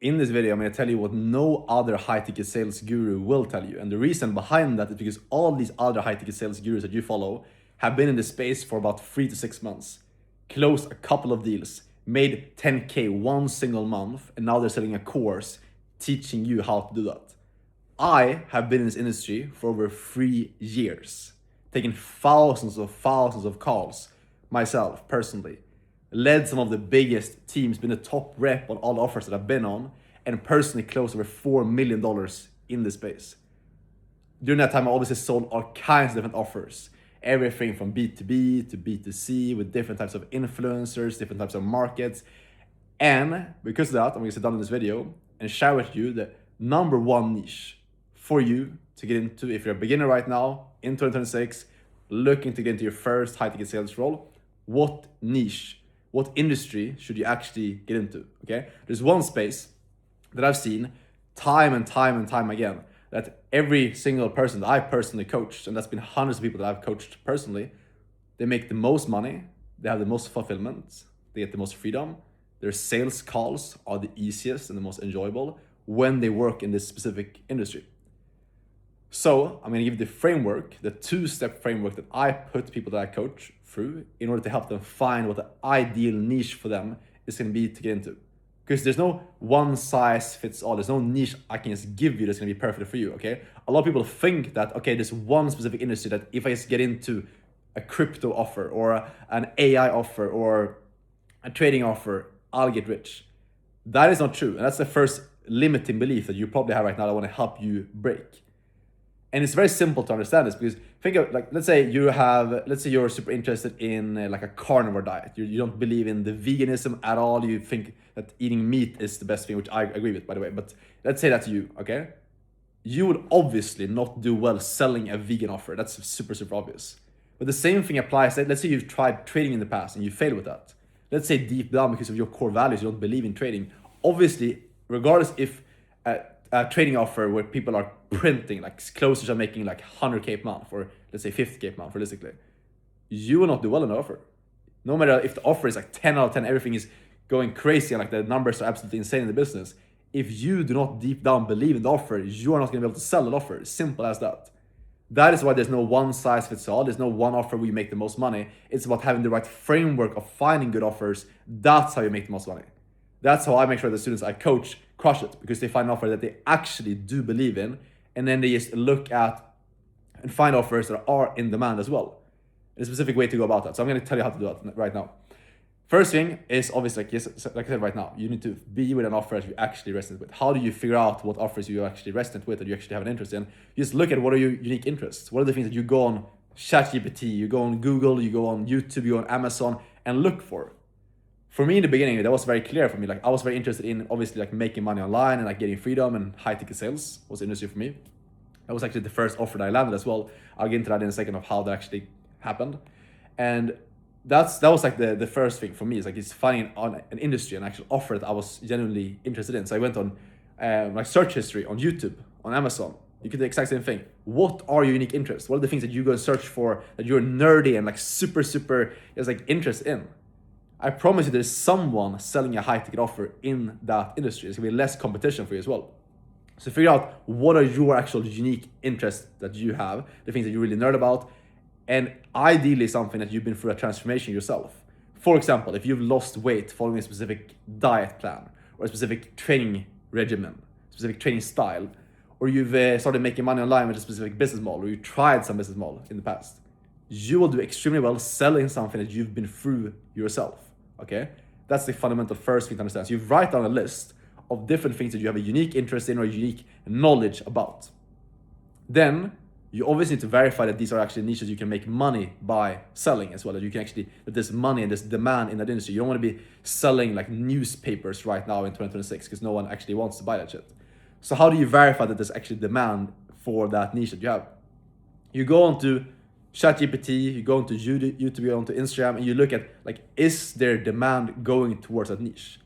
in this video, I'm going to tell you what no other high-ticket sales guru will tell you. And the reason behind that is because all these other high-ticket sales gurus that you follow have been in this space for about 3 to 6 months, closed a couple of deals, made 10K one single month, and now they're selling a course teaching you how to do that. I have been in this industry for over 3 years, taking thousands of calls myself personally, led some of the biggest teams, been the top rep on all the offers that I've been on, and personally closed over $4 million in this space. During that time, I obviously sold all kinds of different offers, everything from B2B to B2C with different types of influencers, different types of markets. And because of that, I'm going to sit down in this video and share with you the number one niche for you to get into if you're a beginner right now in 2026, looking to get into your first high-ticket sales role. What niche, what industry should you actually get into, okay? There's one space that I've seen time and time again, that every single person that I've personally coached, and that's been hundreds of people that I've coached personally, they make the most money, they have the most fulfillment, they get the most freedom, their sales calls are the easiest and the most enjoyable when they work in this specific industry. So I'm going to give you the framework, the 2-step framework that I put people that I coach through in order to help them find what the ideal niche for them is going to be to get into. Because there's no one size fits all. There's no niche I can just give you that's going to be perfect for you, okay? A lot of people think that, okay, there's one specific industry that if I just get into a crypto offer or an AI offer or a trading offer, I'll get rich. That is not true. And that's the first limiting belief that you probably have right now that I want to help you break. And it's very simple to understand this because think of, like, let's say you're super interested in like a carnivore diet. You don't believe in the veganism at all. You think that eating meat is the best thing, which I agree with, by the way. But let's say that to you, okay? You would obviously not do well selling a vegan offer. That's super obvious. But the same thing applies. Let's say you've tried trading in the past and you failed with that. Let's say deep down because of your core values, you don't believe in trading. Obviously, regardless if a trading offer where people are printing, like closers are making like 100K per month or let's say 50K per month realistically, you will not do well on the offer. No matter if the offer is like 10 out of 10, everything is going crazy and like the numbers are absolutely insane in the business. If you do not deep down believe in the offer, you are not going to be able to sell an offer. Simple as that. That is why there's no one size fits all. There's no one offer where you make the most money. It's about having the right framework of finding good offers. That's how you make the most money. That's how I make sure the students I coach crush it, because they find an offer that they actually do believe in, and then they just look at and find offers that are in demand as well. There's a specific way to go about that. So I'm going to tell you how to do that right now. First thing is obviously, like I said right now, you need to be with an offer that you actually resonate with. How do you figure out what offers you actually resonate with, that you actually have an interest in? You just look at what are your unique interests. What are the things that you go on ChatGPT, you go on Google, you go on YouTube, you go on Amazon and look for. For me in the beginning, that was very clear for me. Like I was very interested in obviously like making money online and like getting freedom, and high ticket sales was the industry for me. That was actually the first offer that I landed as well. I'll get into that in a second of how that actually happened. And that was like the first thing for me, is like it's finding an industry, an actual offer that I was genuinely interested in. So I went on like search history on YouTube, on Amazon. You could do the exact same thing. What are your unique interests? What are the things that you go and search for that you're nerdy and like super just like interested in? I promise you there's someone selling a high ticket offer in that industry. There's gonna be less competition for you as well. So figure out what are your actual unique interests that you have, the things that you really nerd about, and ideally something that you've been through a transformation yourself. For example, if you've lost weight following a specific diet plan or a specific training regimen, specific training style, or you've started making money online with a specific business model, or you tried some business model in the past, you will do extremely well selling something that you've been through yourself, okay? That's the fundamental first thing to understand. So you write down a list of different things that you have a unique interest in or unique knowledge about. Then you obviously need to verify that these are actually niches you can make money by selling as well, that you can actually, that there's money and there's demand in that industry. You don't want to be selling like newspapers right now in 2026 because no one actually wants to buy that shit. So how do you verify that there's actually demand for that niche that you have? You go onto ChatGPT, you go onto YouTube, you go onto Instagram, and you look at like, is there demand going towards that niche?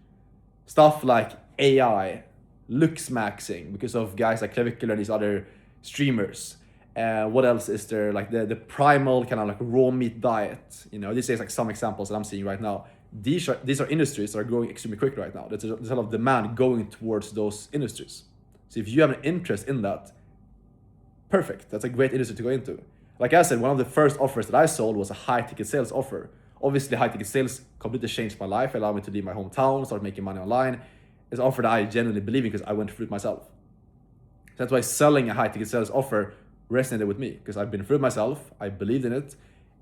Stuff like AI, looks maxing because of guys like Clavicular and these other streamers. What else is there? Like the primal kind of like raw meat diet. You know, this is like some examples that I'm seeing right now. these are industries that are growing extremely quick right now. There's a lot of demand going towards those industries. So if you have an interest in that, perfect. That's a great industry to go into. Like I said, one of the first offers that I sold was a high ticket sales offer. Obviously, high ticket sales completely changed my life, allowed me to leave my hometown, start making money online. It's an offer that I genuinely believe in because I went through it myself. That's why selling a high ticket sales offer resonated with me, because I've been through it myself, I believed in it,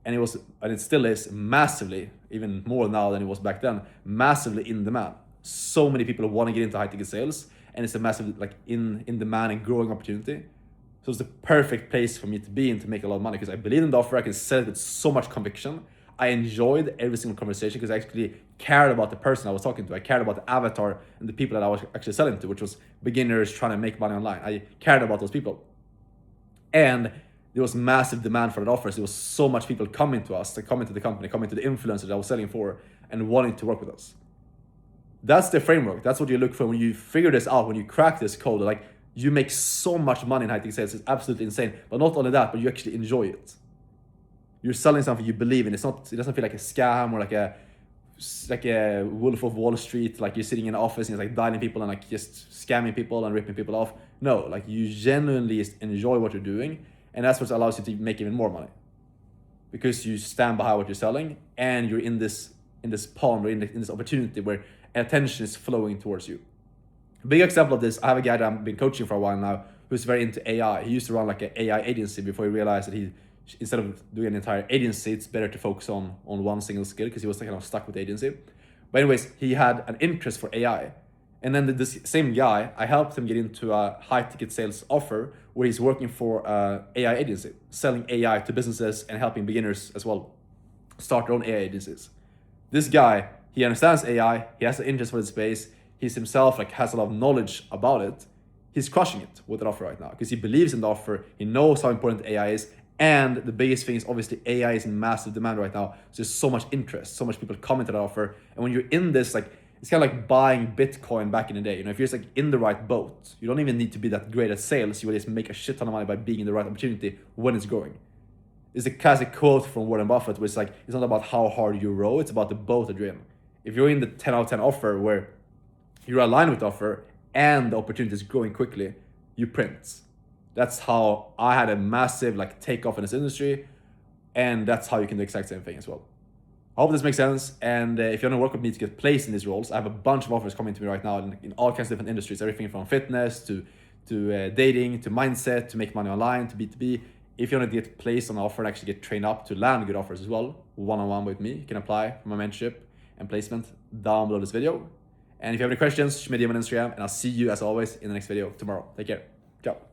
and it still is massively, even more now than it was back then, massively in demand. So many people want to get into high ticket sales, and it's a massive in demand and growing opportunity. So it's the perfect place for me to be in to make a lot of money, because I believe in the offer. I can sell it with so much conviction. I enjoyed every single conversation because I actually cared about the person I was talking to. I cared about the avatar and the people that I was actually selling to, which was beginners trying to make money online. I cared about those people. And there was massive demand for that offer. So there was so much people coming to us, coming to the company, coming to the influencer that I was selling for, and wanting to work with us. That's the framework. That's what you look for when you figure this out, when you crack this code. Like, you make so much money in high ticket sales. It's absolutely insane. But not only that, but you actually enjoy it. You're selling something you believe in. It doesn't feel like a scam or like a Wolf of Wall Street, like you're sitting in an office and you're like dialing people and like just scamming people and ripping people off. No, like you genuinely enjoy what you're doing, and that's what allows you to make even more money, because you stand behind what you're selling and you're in this pond, or in this opportunity where attention is flowing towards you. A big example of this, I have a guy that I've been coaching for a while now who's very into AI. He used to run like an AI agency before he realized that instead of doing an entire agency, it's better to focus on one single skill, because he was kind of stuck with the agency. But anyways, he had an interest for AI. And then this same guy, I helped him get into a high ticket sales offer where he's working for an AI agency, selling AI to businesses and helping beginners as well start their own AI agencies. This guy, he understands AI, he has an interest for the space, he's himself has a lot of knowledge about it. He's crushing it with that offer right now because he believes in the offer, he knows how important AI is. And the biggest thing is obviously AI is in massive demand right now. So there's so much interest, so much people comment to that offer. And when you're in this, it's kind of like buying Bitcoin back in the day. If you're just in the right boat, you don't even need to be that great at sales. You will just make a shit ton of money by being in the right opportunity when it's growing. It's a classic quote from Warren Buffett, where it's it's not about how hard you row, it's about the boat that you're in. If you're in the 10 out of 10 offer where you're aligned with the offer and the opportunity is growing quickly, you print. That's how I had a massive takeoff in this industry, and that's how you can do the exact same thing as well. I hope this makes sense, and if you want to work with me to get placed in these roles, I have a bunch of offers coming to me right now in all kinds of different industries, everything from fitness to dating, to mindset, to make money online, to B2B. If you want to get placed on an offer and actually get trained up to land good offers as well, one-on-one with me, you can apply for my mentorship and placement down below this video. And if you have any questions, shoot me a DM on Instagram, and I'll see you as always in the next video tomorrow. Take care. Ciao.